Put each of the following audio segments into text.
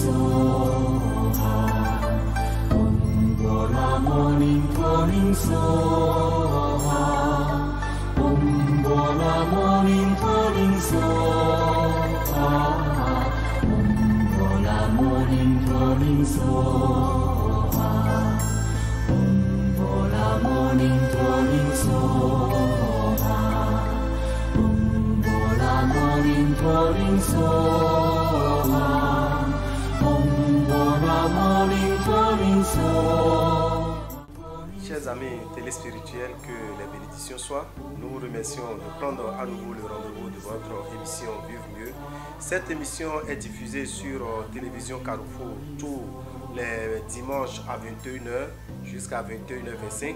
Soha. Om Bola Morning Calling Soha. Om Bola Morning Calling Soha. Om Bola Morning Calling Soha. Om Bola Morning Calling Soha. Om Bola Morning Calling Soha. Om Bola Morning Calling Soha. Chers amis téléspirituels, que les bénédictions soient. Nous vous remercions de prendre à nouveau le rendez-vous de votre émission Vivre Mieux. Cette émission est diffusée sur Télévision Carrefour tous les dimanches à 21h jusqu'à 21h25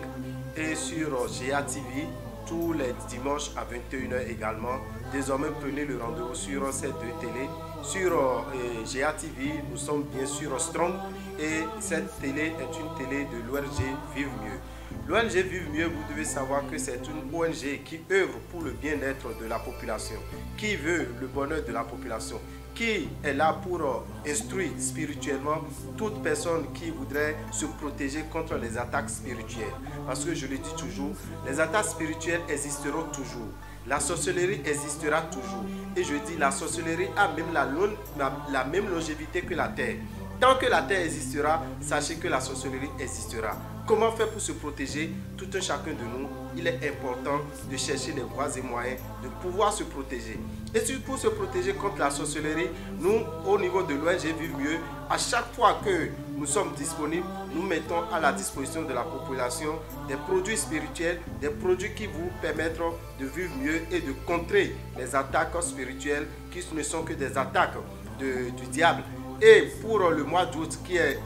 et sur GA TV tous les dimanches à 21h également. Désormais, prenez le rendez-vous sur ces deux télés. Sur GA TV, nous sommes bien sûr Strong et cette télé est une télé de l'ONG Vive Mieux. L'ONG Vive Mieux, vous devez savoir que c'est une ONG qui œuvre pour le bien-être de la population, qui veut le bonheur de la population, qui est là pour instruire spirituellement toute personne qui voudrait se protéger contre les attaques spirituelles. Parce que je le dis toujours, les attaques spirituelles existeront toujours. La sorcellerie existera toujours. Et je dis, la sorcellerie a même la même longévité que la terre. Tant que la terre existera, sachez que la sorcellerie existera. Comment faire pour se protéger? Tout un chacun de nous, il est important de chercher les voies et moyens de pouvoir se protéger. Et pour se protéger contre la sorcellerie, nous, au niveau de l'ONG Vive Mieux, à chaque fois que nous sommes disponibles, nous mettons à la disposition de la population des produits spirituels, des produits qui vous permettront de vivre mieux et de contrer les attaques spirituelles qui ne sont que des attaques du diable. Et pour le mois d'août, qui est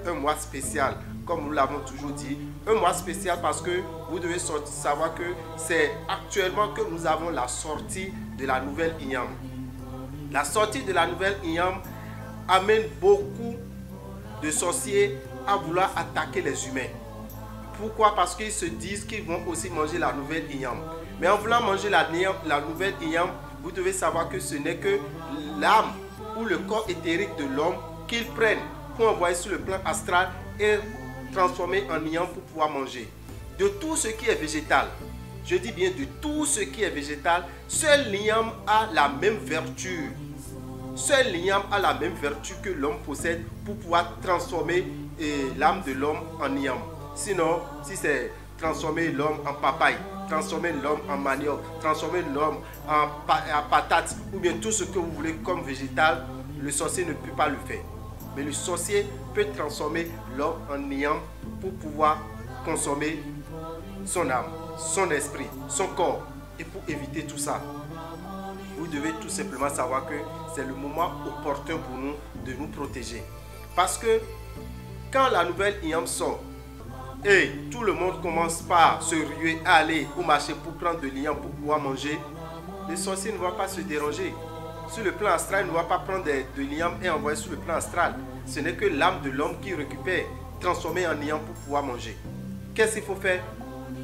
un mois spécial, comme nous l'avons toujours dit, un mois spécial parce que vous devez savoir que c'est actuellement que nous avons la sortie de la nouvelle IAM. La sortie de la nouvelle IAM amène beaucoup de sorciers à vouloir attaquer les humains. Pourquoi? Parce qu'ils se disent qu'ils vont aussi manger la nouvelle IAM. Mais en voulant manger la nouvelle IAM, vous devez savoir que ce n'est que l'âme ou le corps éthérique de l'homme qu'ils prennent pour envoyer sur le plan astral et transformer en IAM pour pouvoir manger. De tout ce qui est végétal, je dis bien de tout ce qui est végétal, seul l'IAM a la même vertu. Seul l'IAM a la même vertu que l'homme possède pour pouvoir transformer l'âme de l'homme en IAM. Sinon, si c'est transformer l'homme en papaye, transformer l'homme en manioc, transformer l'homme en patate ou bien tout ce que vous voulez comme végétal, le sorcier ne peut pas le faire. Mais le sorcier peut transformer l'homme en IAM pour pouvoir consommer son âme, son esprit, son corps. Et pour éviter tout ça, vous devez tout simplement savoir que c'est le moment opportun pour nous de nous protéger. Parce que quand la nouvelle IAM sort et tout le monde commence par se ruer à aller au marché pour prendre de l'IAM pour pouvoir manger, le sorcier ne va pas se déranger. Sur le plan astral, il ne va pas prendre de l'IAM et envoyer sur le plan astral. Ce n'est que l'âme de l'homme qui récupère, transformée en IAM pour pouvoir manger. Qu'est-ce qu'il faut faire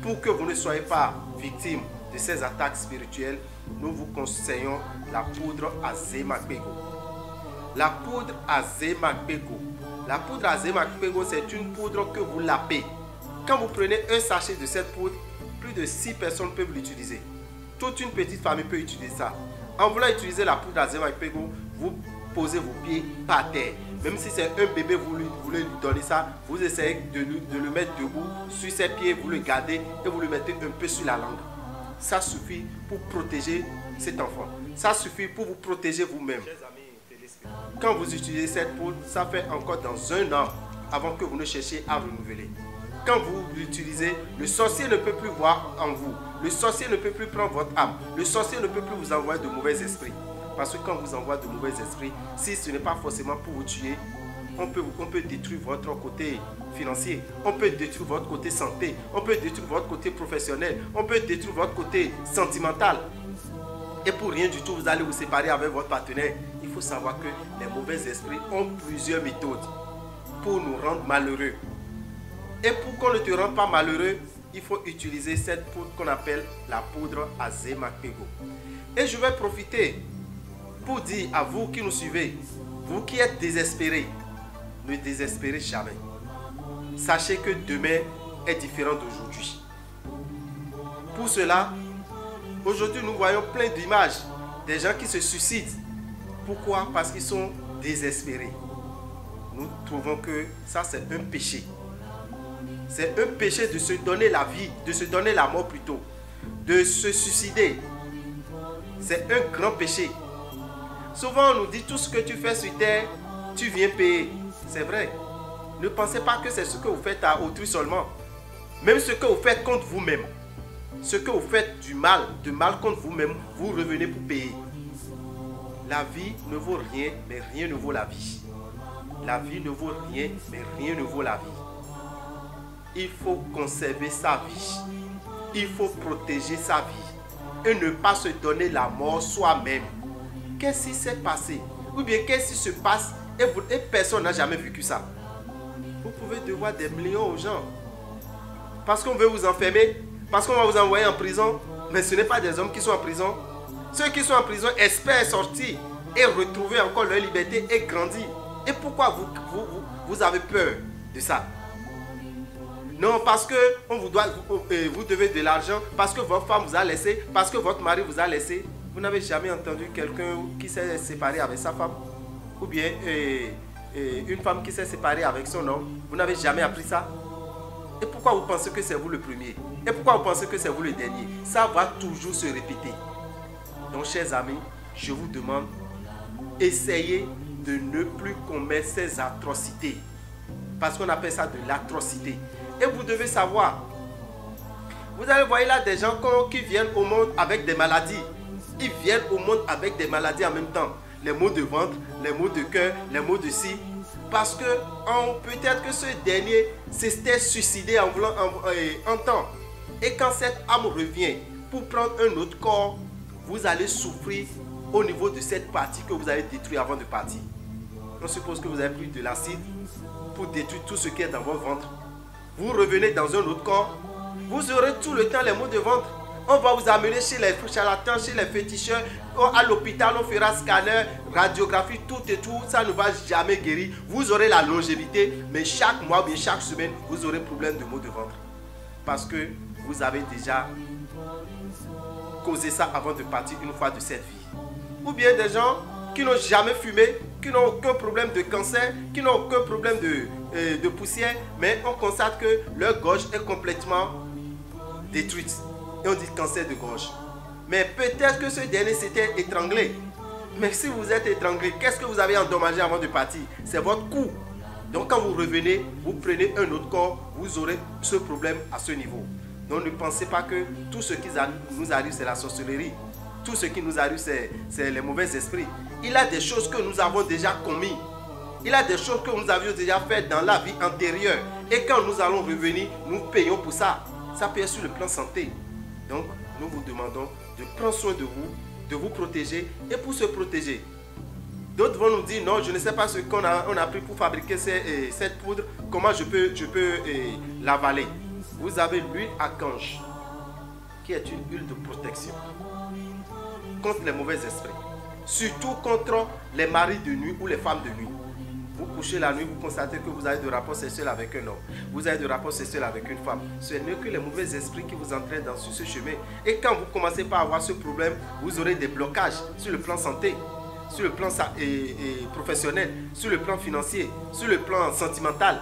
pour que vous ne soyez pas victime de ces attaques spirituelles? Nous vous conseillons la poudre Azemakpego. La poudre Azemakpego. La poudre Azemakpego, c'est une poudre que vous lapez. Quand vous prenez un sachet de cette poudre, plus de 6 personnes peuvent l'utiliser. Toute une petite famille peut utiliser ça. En voulant utiliser la poudre Azemakpego, vous posez vos pieds par terre. Même si c'est un bébé, vous voulez lui donner ça, vous essayez de le mettre debout sur ses pieds, vous le gardez et vous le mettez un peu sur la langue. Ça suffit pour protéger cet enfant. Ça suffit pour vous protéger vous-même. Quand vous utilisez cette poudre, ça fait encore dans un an avant que vous ne cherchiez à renouveler. Quand vous l'utilisez, le sorcier ne peut plus voir en vous. Le sorcier ne peut plus prendre votre âme. Le sorcier ne peut plus vous envoyer de mauvais esprits. Parce que quand vous envoie de mauvais esprits, si ce n'est pas forcément pour vous tuer, on peut détruire votre côté financier, on peut détruire votre côté santé, on peut détruire votre côté professionnel, on peut détruire votre côté sentimental. Et pour rien du tout, vous allez vous séparer avec votre partenaire. Il faut savoir que les mauvais esprits ont plusieurs méthodes pour nous rendre malheureux. Et pour qu'on ne te rende pas malheureux, il faut utiliser cette poudre qu'on appelle la poudre Azemakpego. Et je vais profiter pour dire à vous qui nous suivez, Vous qui êtes désespérés, ne désespérez jamais. Sachez que demain est différent d'aujourd'hui. Pour cela, aujourd'hui nous voyons plein d'images des gens qui se suicident. Pourquoi? Parce qu'ils sont désespérés. Nous trouvons que ça c'est un péché. C'est un péché de se donner la vie, de se donner la mort plutôt, de se suicider. C'est un grand péché. Souvent on nous dit tout ce que tu fais sur terre, tu viens payer. C'est vrai. Ne pensez pas que c'est ce que vous faites à autrui seulement. Même ce que vous faites contre vous-même. Ce que vous faites du mal contre vous-même, vous revenez pour payer. La vie ne vaut rien, mais rien ne vaut la vie. La vie ne vaut rien, mais rien ne vaut la vie. Il faut conserver sa vie. Il faut protéger sa vie. Et ne pas se donner la mort soi-même. Qu'est-ce qui s'est passé? Ou bien qu'est-ce qui se passe et personne n'a jamais vécu ça? Vous pouvez devoir des millions aux gens. Parce qu'on veut vous enfermer, parce qu'on va vous envoyer en prison. Mais ce n'est pas des hommes qui sont en prison. Ceux qui sont en prison espèrent sortir et retrouver encore leur liberté et grandir. Et pourquoi vous avez peur de ça? Non, parce que vous devez de l'argent, parce que votre femme vous a laissé, parce que votre mari vous a laissé. Vous n'avez jamais entendu quelqu'un qui s'est séparé avec sa femme? Ou bien une femme qui s'est séparée avec son homme? Vous n'avez jamais appris ça? Et pourquoi vous pensez que c'est vous le premier? Et pourquoi vous pensez que c'est vous le dernier? Ça va toujours se répéter. Donc, chers amis, je vous demande, essayez de ne plus commettre ces atrocités. Parce qu'on appelle ça de l'atrocité. Et vous devez savoir, vous allez voir là des gens qui viennent au monde avec des maladies. Ils viennent au monde avec des maladies en même temps. Les maux de ventre, les maux de cœur, les maux de scie. Parce que peut-être que ce dernier s'était suicidé en temps. Et quand cette âme revient pour prendre un autre corps, vous allez souffrir au niveau de cette partie que vous avez détruite avant de partir. On suppose que vous avez pris de l'acide pour détruire tout ce qui est dans votre ventre. Vous revenez dans un autre corps, vous aurez tout le temps les maux de ventre. On va vous amener chez les charlatans, chez les féticheurs, à l'hôpital, on fera scanner, radiographie, tout et tout, ça ne va jamais guérir. Vous aurez la longévité, mais chaque mois, bien chaque semaine, vous aurez problème de maux de ventre. Parce que vous avez déjà causé ça avant de partir une fois de cette vie. Ou bien des gens qui n'ont jamais fumé, qui n'ont aucun problème de cancer, qui n'ont aucun problème de poussière, mais on constate que leur gorge est complètement détruite. Et on dit cancer de gorge. Mais peut-être que ce dernier s'était étranglé. Mais si vous êtes étranglé, qu'est-ce que vous avez endommagé avant de partir? C'est votre cou. Donc quand vous revenez, vous prenez un autre corps, vous aurez ce problème à ce niveau. Donc ne pensez pas que tout ce qui nous arrive, c'est la sorcellerie. Tout ce qui nous arrive, c'est les mauvais esprits. Il y a des choses que nous avons déjà commises. Il y a des choses que nous avions déjà faites dans la vie antérieure. Et quand nous allons revenir, nous payons pour ça. Ça peut être sur le plan santé. Donc, nous vous demandons de prendre soin de vous protéger. Et pour se protéger, d'autres vont nous dire, non, je ne sais pas ce qu'on a pris pour fabriquer cette poudre. Comment je peux l'avaler? Vous avez l'huile archange, qui est une huile de protection contre les mauvais esprits. Surtout contre les maris de nuit ou les femmes de nuit. Vous couchez la nuit, vous constatez que vous avez de rapports sexuels avec un homme. Vous avez de rapports sexuels avec une femme. Ce n'est que les mauvais esprits qui vous entraînent sur ce chemin. Et quand vous commencez par avoir ce problème, vous aurez des blocages sur le plan santé, sur le plan professionnel, sur le plan financier, sur le plan sentimental.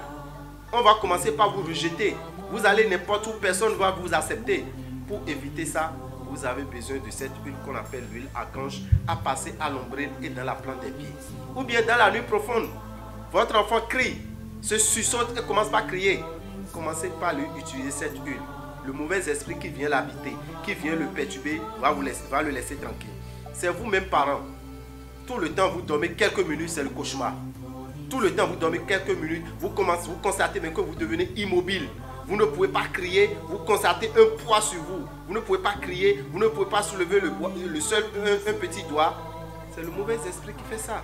On va commencer par vous rejeter. Vous allez n'importe où, personne ne va vous accepter. Pour éviter ça, vous avez besoin de cette huile qu'on appelle l'huile archange à passer à l'ombrelle et dans la plante des pieds. Ou bien dans la nuit profonde, votre enfant crie, se sussaute et commence par crier. Commencez par lui utiliser cette huile. Le mauvais esprit qui vient l'habiter, qui vient le perturber, va le laisser tranquille. C'est vous-même parents. Tout le temps vous dormez quelques minutes, c'est le cauchemar. Tout le temps vous dormez quelques minutes, vous constatez même que vous devenez immobile. Vous ne pouvez pas crier, vous constatez un poids sur vous. Vous ne pouvez pas crier, vous ne pouvez pas soulever un petit doigt. C'est le mauvais esprit qui fait ça.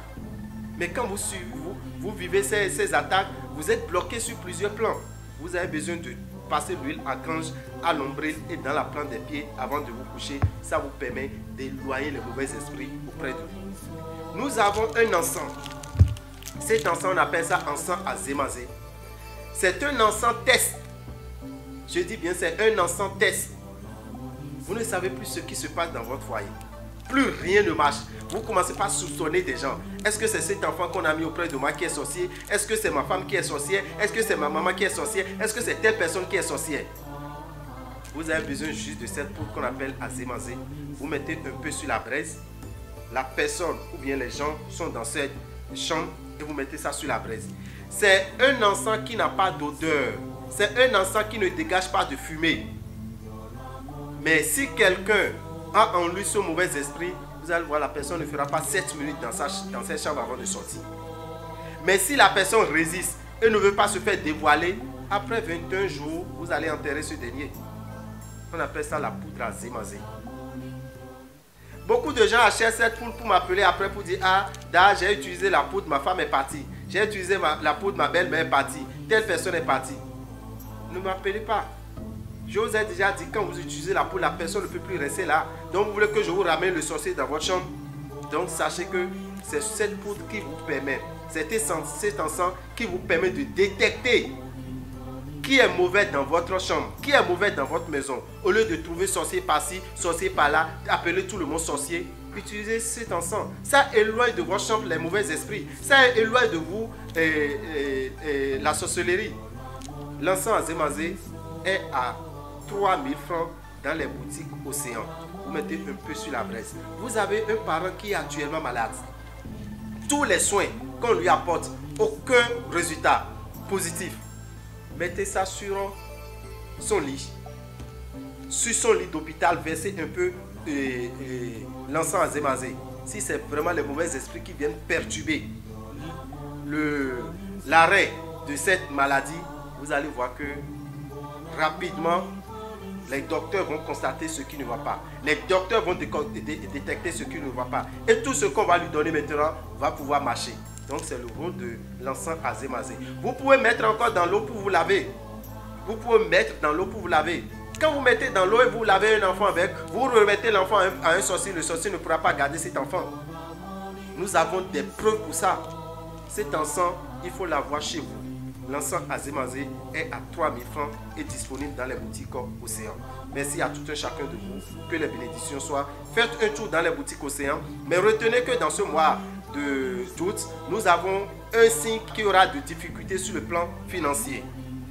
Mais quand vous vivez ces attaques, vous êtes bloqué sur plusieurs plans. Vous avez besoin de passer l'huile archange à l'ombrelle et dans la plante des pieds avant de vous coucher. Ça vous permet d'éloigner les mauvais esprits auprès de vous. Nous avons un encens Cet encens, on appelle ça encens azémazé. C'est un encens test. Je dis bien, c'est un encens test. Vous ne savez plus ce qui se passe dans votre foyer. Plus rien ne marche. Vous commencez par soupçonner des gens. Est-ce que c'est cet enfant qu'on a mis auprès de moi qui est sorcier? Est-ce que c'est ma femme qui est sorcière? Est-ce que c'est ma maman qui est sorcière? Est-ce que c'est telle personne qui est sorcière? Vous avez besoin juste de cette poudre qu'on appelle azémazé. Vous mettez un peu sur la braise. La personne ou bien les gens sont dans cette chambre et vous mettez ça sur la braise. C'est un encens qui n'a pas d'odeur. C'est un encens qui ne dégage pas de fumée. Mais si quelqu'un a en lui ce mauvais esprit, vous allez voir, la personne ne fera pas 7 minutes dans cette chambre avant de sortir. Mais si la personne résiste et ne veut pas se faire dévoiler, après 21 jours, vous allez enterrer ce dernier. On appelle ça la poudre azémazé. Beaucoup de gens achètent cette poudre pour m'appeler après pour dire: ah, j'ai utilisé la poudre, ma femme est partie. J'ai utilisé la poudre, ma belle-mère est partie. Telle personne est partie. Ne m'appelez pas. Je vous ai déjà dit, quand vous utilisez la poudre, la personne ne peut plus rester là. Donc vous voulez que je vous ramène le sorcier dans votre chambre. Donc sachez que c'est cette poudre qui vous permet, cet encens qui vous permet de détecter qui est mauvais dans votre chambre, qui est mauvais dans votre maison. Au lieu de trouver sorcier par-ci, sorcier par-là, appeler tout le monde sorcier, utilisez cet encens. Ça éloigne de votre chambre les mauvais esprits. Ça éloigne de vous la sorcellerie. L'encens azémazé est à 3000 francs dans les boutiques Océan. Vous mettez un peu sur la braise. Vous avez un parent qui est actuellement malade. Tous les soins qu'on lui apporte, aucun résultat positif. Mettez ça sur son lit. Sur son lit d'hôpital, versez un peu l'encens azémazé. Si c'est vraiment les mauvais esprits qui viennent perturber l'arrêt de cette maladie, vous allez voir que rapidement, les docteurs vont constater ce qui ne va pas. Les docteurs vont détecter ce qui ne va pas. Et tout ce qu'on va lui donner maintenant va pouvoir marcher. Donc c'est le rôle de l'encens azémazé. Vous pouvez mettre encore dans l'eau pour vous laver. Vous pouvez mettre dans l'eau pour vous laver. Quand vous mettez dans l'eau et vous lavez un enfant avec, vous remettez l'enfant à un sorcier. Le sorcier ne pourra pas garder cet enfant. Nous avons des preuves pour ça. Cet encens, il faut l'avoir chez vous. L'encens azémazé est à 3000 francs et disponible dans les boutiques Océan. Merci à tout un chacun de vous. Que les bénédictions soient. Faites un tour dans les boutiques Océan. Mais retenez que dans ce mois d'août, nous avons un signe qui aura de difficultés sur le plan financier,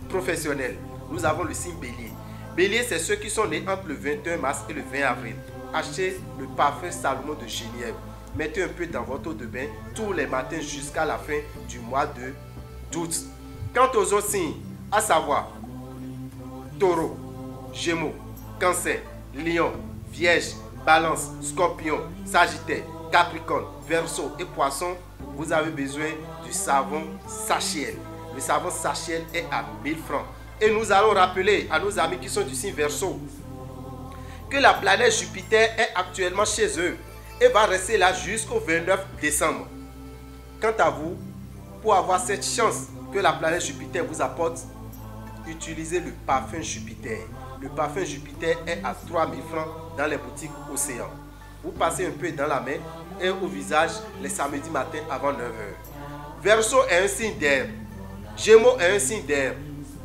professionnel. Nous avons le signe Bélier. Bélier, c'est ceux qui sont nés entre le 21 mars et le 20 avril. Achetez le parfum Salomon de Genièvre. Mettez un peu dans votre eau de bain tous les matins jusqu'à la fin du mois d'août. Quant aux autres signes, à savoir Taureau, Gémeaux, Cancer, Lion, Vierge, Balance, Scorpion, Sagittaire, Capricorne, Verseau et Poisson, vous avez besoin du savon Sachiel. Le savon Sachiel est à 1000 francs. Et nous allons rappeler à nos amis qui sont du signe Verseau que la planète Jupiter est actuellement chez eux et va rester là jusqu'au 29 décembre. Quant à vous, pour avoir cette chance que la planète Jupiter vous apporte, utilisez le parfum Jupiter. Le parfum Jupiter est à 3000 francs dans les boutiques Océan. Vous passez un peu dans la main et au visage les samedis matin avant 9h. Verseau est un signe d'air. Gémeaux est un signe d'air.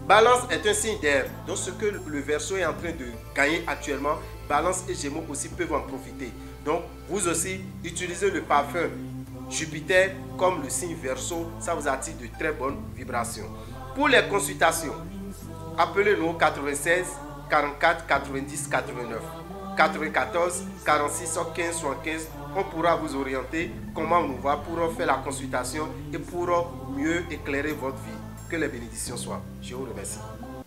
Balance est un signe d'air. Donc ce que le Verseau est en train de gagner actuellement, Balance et Gémeaux aussi peuvent en profiter. Donc vous aussi, utilisez le parfum Jupiter comme le signe Verseau. Ça vous attire de très bonnes vibrations. Pour les consultations, appelez-nous au 96 44 90 89. 94 46 15 75. On pourra vous orienter comment nous va pour faire la consultation et pour mieux éclairer votre vie. Que les bénédictions soient. Je vous remercie.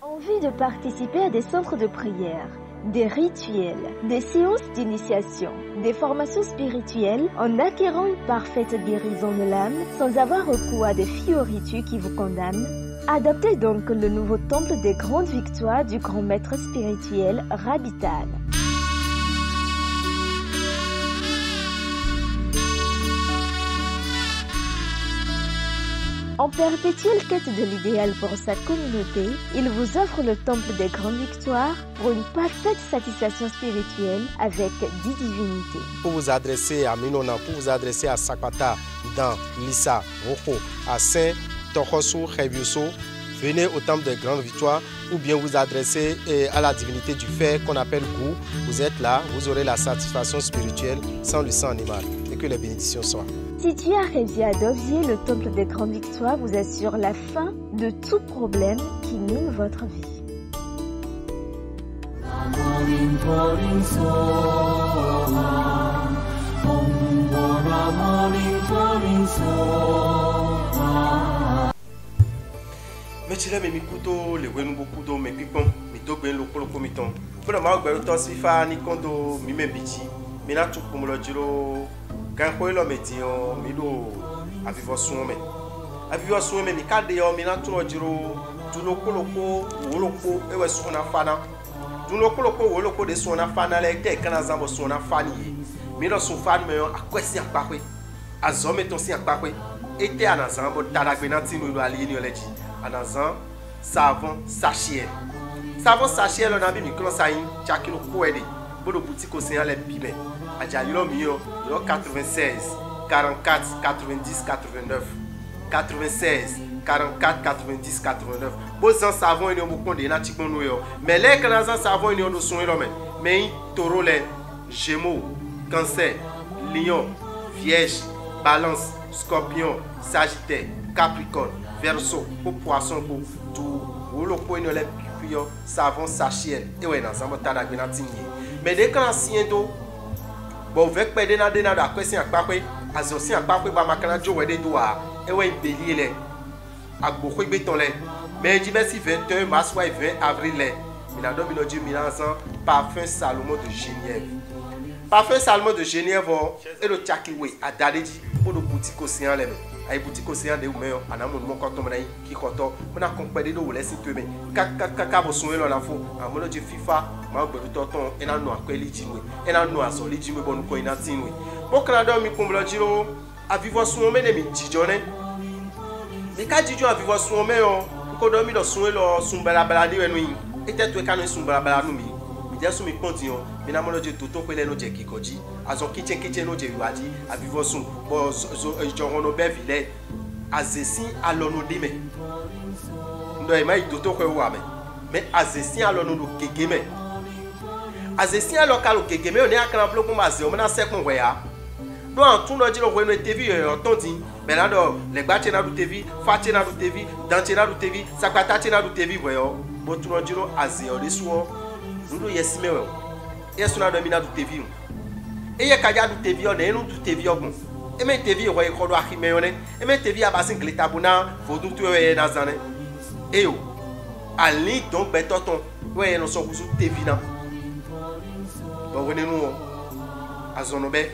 Envie de participer à des centres de prière, des rituels, des séances d'initiation, des formations spirituelles en acquérant une parfaite guérison de l'âme sans avoir recours à des fioritus qui vous condamnent? Adoptez donc le nouveau temple des grandes victoires du grand maître spirituel Rabital. En perpétuelle quête de l'idéal pour sa communauté, il vous offre le temple des grandes victoires pour une parfaite satisfaction spirituelle avec 10 divinités. Pour vous adresser à Minona, pour vous adresser à Sakwata, dans Lissa, Roko, à Saint, Tokoso, Khebioso, venez au temple des grandes victoires ou bien vous adressez à la divinité du fer qu'on appelle Gou. Vous êtes là, vous aurez la satisfaction spirituelle sans le sang animal. Et que les bénédictions soient. Situé à Résia à Dovier, le temple des grandes victoires vous assure la fin de tout problème qui mine votre vie. Mechile me mikuto le wenu bokudo me pipon mi dogben lo kolo komiton. Funa ma gberu to si fa ni kondo mi me bichi. Mi na tu kumulo jiro kan ko lo metion mi do avivo suome. Avivo suome mi kade yo mi na tu jiro dulo koloko woloko ewe suna fana. Dulo koloko woloko de suna fana le te kana zambo suna fani. Mi do sun fan me akwesi akpakwe. Azome ton si akpakwe. Ete anazambo tadagbe na tinu lo ali ni oleji. Anazan savon sachet. Savon sachet lo na bi mi klo sayin chakilo koede. Bodo boutique au Seigneur les bibes. Adjalilo mio 96 44 90 89 96 44 90 89. Bozan savon ni omukon de na tikon no yo. Mais les kanazan savon ni odo son lo mais taureau les Gémeaux, Cancer, Lion, Vierge, Balance, Scorpion, Sagittaire, Capricorne, Verseau, pour poisson pour tout. Wolo ko ni le piyo savon sachet et ouais na zambo tada gbe na tinye. Mais dès qu'on sien do bon vek pede na de na da kwesi akpakwe azosi akpakwe ba makana jo wede do a e we belie le agboko gbe ton le mais di merci 21 mars 20 avril le mina do mino di minazan parfum Salomon de Genève. Parfum Salomon de Genève et le chakiwe adadedi pour le boutique océan le ay boutique océan de umeyo anamu mo koto mona ki koto mona kompede do wole situme kaka bo sunwe lo la fo amono di FIFA ma gbe toton ena no akweli jinwe ena no azoli jinwe bonu ko ina tinwe bo krado mi kumblo jiro avivo sunwe de mi jijone mi ka jijo avivo sunwe yo ko do mi do sunwe lo sunbala bala ni wenu yin ete to e kanu sunbala bala nu mi jesu mi konti on mi na mo lo je toto pe le no je kikoji azon kitchen no je wiwaji avivo sun bo joron no be vile azesin alono de me ndo e mai toto ko wa me mais azesin alono do gegeme azesin alokalo gegeme oni akran bloku ma ze o na sekun we ya do an tun no jiro ko no tv yo tontin benado le gba chena do tv fa chena do tv dan chena do tv sakwata chena do tv we yo bo tun no jiro aze o le suo Nuno yesimewe. Yesu na do mina du TV. Eye kaja du TV on enu du TV ogun. E me TV wo e kodo ahime one. E me TV abasin glitabuna fodu tu e na zane. Eyo. Ali donc betoton. We no so kuzu TV na. Bo woni nu azono be.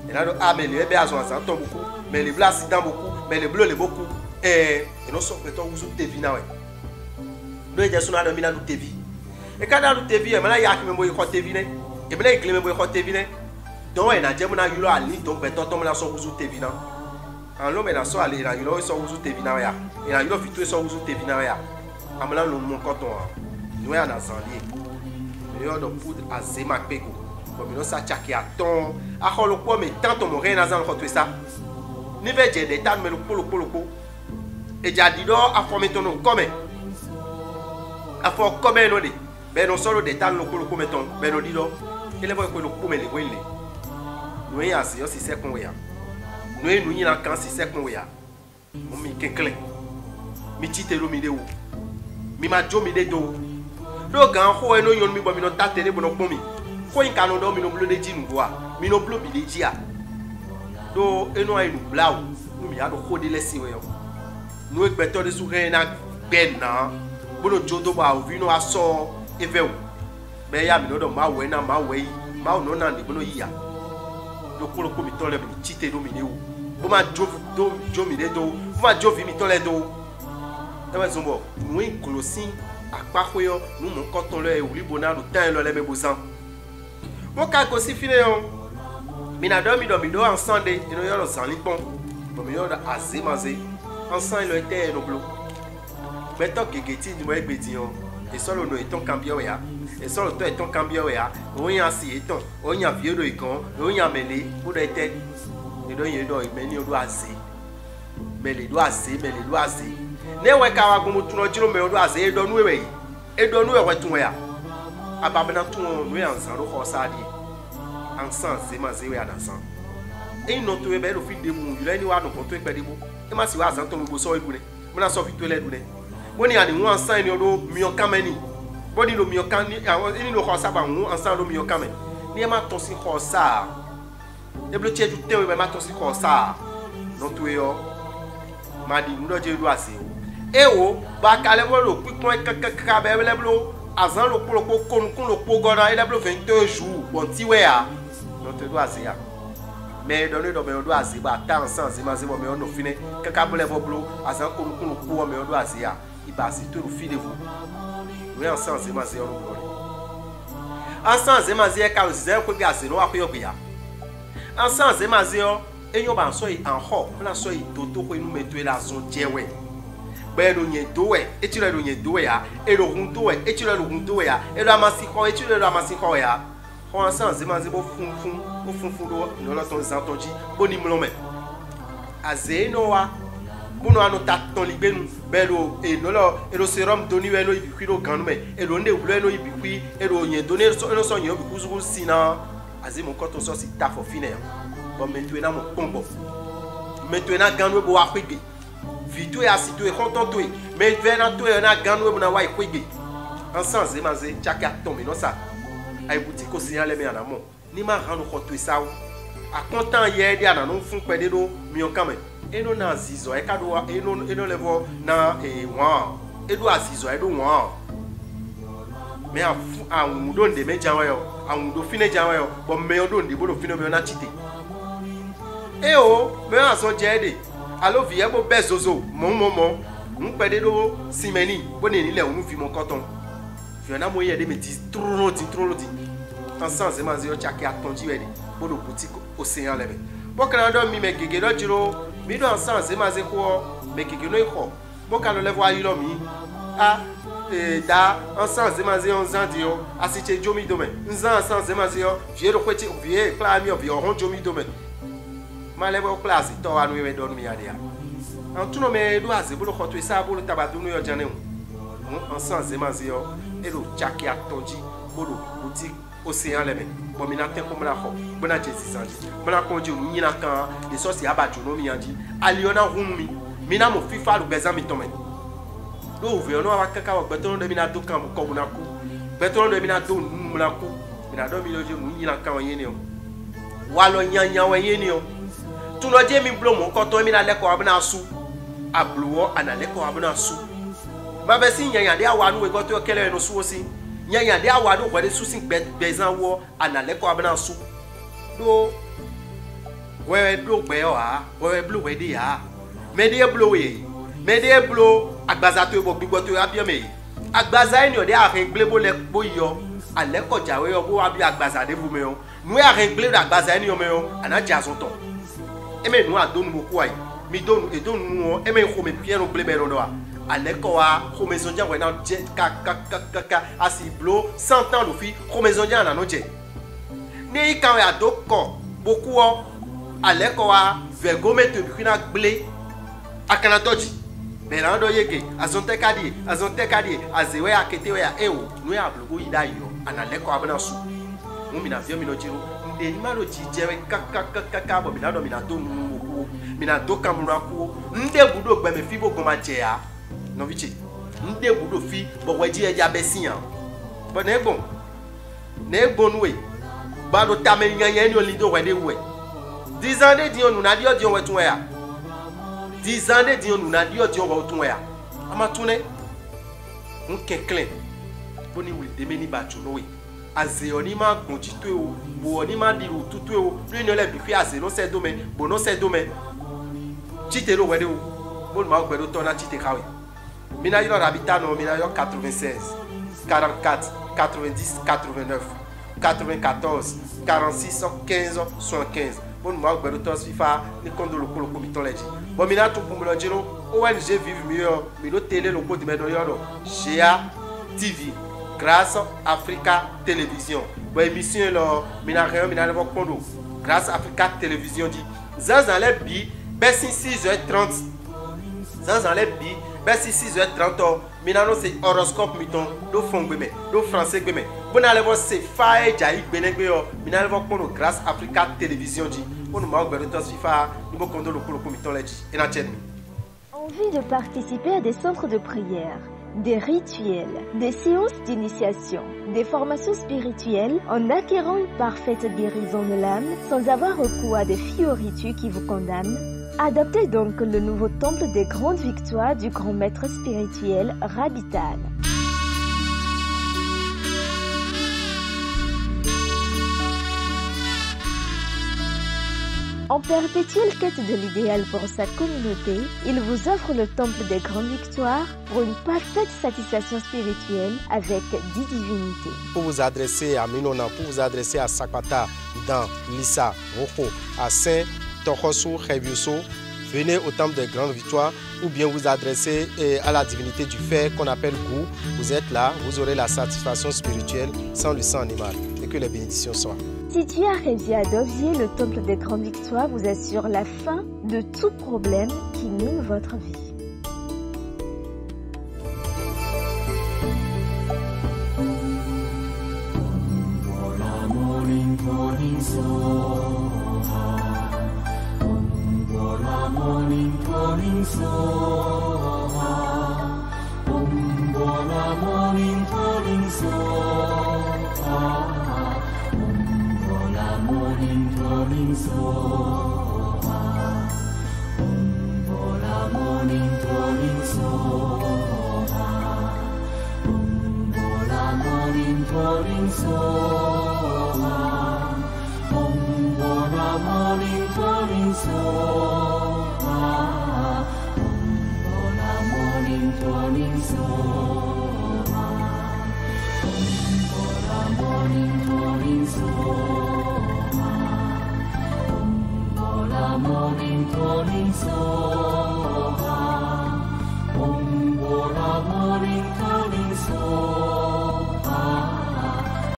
E na do ameli e be azon azan ton beaucoup, mais le bleu accident beaucoup, mais le bleu le beaucoup. E no so beton kuzu TV na we. Do e Yesu na do mina du TV. E kada du TV e mala yak me boy ko TV ne e mala ikle me boy ko TV ne don e na je mo na yulo ali don be toto mo na so kuzu TV na an lo me na so ali na yulo so kuzu TV na ya e na yulo fitu so kuzu TV na ya amala lo mo ko ton no ya na zanlie me yo do poudre azema pego ko mi no sa chaki aton a holo ko me tanto mo re na zan ko ça ni ve je de tan me lo polo e ja di do a former ton comme a for comme no de ben non solo de tal loko loko meton ben no dido ele boy ko loko mele wele no ya si yo si sekon ya no e nu yin kan si sekon ya mo mi kenkle mi titelo mi de wo mi ma jo mi de do gan ho e no yon mi bo mi no tatele bo no pon mi ko yin kan do mi no blo de jinu wa mi no blo bi de ji a do eno ai nu blau nu mi ya do ho de lesi we yo no e gbeto de su re na gbe na bo no jodo ba o vi no aso eveu be ya mi no do ma we na ma we ma o no na ni bono ya do kolo ko mi tole bi chite do mi ne wo bo ma jo mi de do bo ma jo vi mi tole do e wa zumbo nu inclusin apapo yo nu mo ko ton le uri bona do tan lo le be bosan mo ka ko si fine yo mi na do mi do en Sunday ino yo lo san lipon bo mi yo da azemaze ensemble il était no blo maintenant que geti ni mo egbe dion et solo no eton cambio ya et solo to eton cambio ya o yan si eton o yan vie do ikan o yan mele o do ete e do yen do me ni o do aze mele do aze ne we ka wa gumu tuno jiro me o do aze e do nu e tun ya abamena tun no yan san ro ko sadi ansan se ma ze we adasan e no to e be do fi de mu yule ni wa no ko to e pe de bo e ma si wa san to mo so ibu ne mo na so fi to le du ne woni ani won ansan ni o do mi o kameni body lo mi o kan ni awon ni lo ko sa ba won ansan lo mi o kamen ni e ma to si ko sa e blo che ju te we ma to si ko sa no to e yo ma di mu do je do ase o e wo ba kale wo lo pipon ka be le blo azan lo polo ko kun lo po gona ele blo 22 jours bon ti we a no te do ase ya mais donner do me do ase ba ta ansan se ma se mo me no fine kaka bole blo azan kun lo po me do ase ya iba si to lo fi de vous we ansan se ma se o lo ansan se ma se ka o se ko bi ase no akoyo bi ya ansan se ma se o enyo ba so yi an ho na so yi toto ko inu meto la zon jewe belo nye dowe etire lo nye dowe ya elo hun dowe etire lo hun dowe ya elo amasi ko etire lo amasi ko ya ho ansan se ma se bo funfun lo no lo ton zantonji boni mlome aze no wa bunu anu taton ligbenu belo e no lo elo serum doni we no ibikwi lo ganu me elo nde wlo no ibikwi elo nye doni elo so nye obiku zugu sina aze mo koto so si ta for fine bon maintenant mo pombo maintenant ganu bo wa kwege vitu ya situ e content to mais vena to na ganu bo na wa kwege ensan ze maze chaka tombe no sa ay boutique o signal me ana mo ni ma ranu koto sa a content ye dia na no fun pede do mi o kame eno na zizo e kado eno level na e wa edo azizo edo wa me a wudo nde me janwa yo a wudo fine janwa yo bo me odo nde bo do fine me na chite e o me a so jede alo vie bo bezozo mo pede do simeni bo ne ni le unu fi mo koton fi na mo ye de me ti trop loti ensan se ma ze o chaki atonji we de bo do boutique océan lebe bo kana do mi me gege do jiro mi do ensan se ma ze ko me gege no iko bo kana level ayi lo mi da ensan se ma ze on zandi yo asiche jomi domaine nzan ensan se ma ze yo vie do kweti vie kla mi o vie on jomi domaine ma level class to wa no we do mi ade ya an tuno me do aze bo lo khoto isa bo lo tabadu no yo jane o ensan se ma ze yo e lo chaki atonji bo do boutique océan lebe bo mi na te ko mla kho bo na je sisanji bo na konji o nyina kan de so si abaju no mi andi aliona hummi mi na mo fifa lu bezan mi tomen do ve no wa kaka wa beton de mi na do kan ko na ku beton de mi na do mla ku mi na do mi lo je mu nyina kan yen ni o wa lo nyanya wa yen ni o tu lo je mi blo mo ko to mi na le ko abna su abluwo ana le ko abna su ba be si nyanya de awa nu we go to kele no su o si nyanya de awa do ko de su sin bezan wo ana le ko abna su do we do gbe o ha we blo we de ha me de blo agbaza to bo gbigbo to abi me agbaza eni o de arin glebo le bo yo ale ko jawe yo bo abi agbaza de bu me o nu arin glebo agbaza eni o me o ana jason ton e me nu adonu mo ko ai mi donu e donu o e me ko me piero glebe ro do ale ko wa ko maison dia we na je ka asi blo 100 ans do fi ko maison dia na no je ni kan ya do ko boku o ale ko wa vergome to bi na gble akana toji berando yege azonte kadi azewe akete we ya ewo nu ya blogo ida yo anale ko abana su mu mina vio mino jiro nde ni malo ji jewe kaka bo mina do mina to nu ku mina do kamura ku nde budo gbe me fi bo goma je ya no vichi nde budo fi bo weji eja besian bo na egbon nu we ba do tame nyanya ni olido we de we 10 ans de di onu na di odi we tun we ya 10 ans de di onu na di odi we tun we ya ama tune nkekle boni we de meni ba chuno we aze oni ma gun ti to o bo oni ma di ru tutu o ni no le bi fi aze no se domaine bo no se domaine chitero we de o bo ma gbe do to na chite kawe mina yo rabita no mina yo 96 44 90 89 94 46 15 75 bon ma gbe do to FIFA ni kondo lo ko mi to leji bo mina to kumlo jiro ONG Vive Mieux, Milo Télé, le code de GA TV, Grâce Africa Télévision. Bon, émission, Grâce Africa Télévision dit, Zanzalé Bi, Bessi 6h30. Zanzalé Bi, Bessi 6h30. Minano c'est horoscope miton, do fongbeme, do français gbeme. Bon allez voir c'est faille jaïk benegbeyo. Minano voir pour Grâce Africa Télévision dit. Pour nous marquer de temps FIFA, nous condo le pour miton ledi. Et na tienne. Envie de participer à des centres de prière, des rituels, des séances d'initiation, des formations spirituelles en acquérant une parfaite guérison de l'âme sans avoir recours à des fioritus qui vous condamnent? Adoptez donc le nouveau temple des grandes victoires du grand maître spirituel Rabital. En perpétuelle quête de l'idéal pour sa communauté, il vous offre le temple des grandes victoires pour une parfaite satisfaction spirituelle avec 10 divinités. Pour vous adresser à Minona, pour vous adresser à Sakpata, dans Lissa, Roko, à Saint Tokosu, Reviuso, venez au temple des grandes victoires ou bien vous adressez à la divinité du fer qu'on appelle Gou. Vous êtes là, vous aurez la satisfaction spirituelle sans le sang animal. Et que les bénédictions soient. Situé à Révia Dovier, le temple des grandes victoires vous assure la fin de tout problème qui mine votre vie. Morning,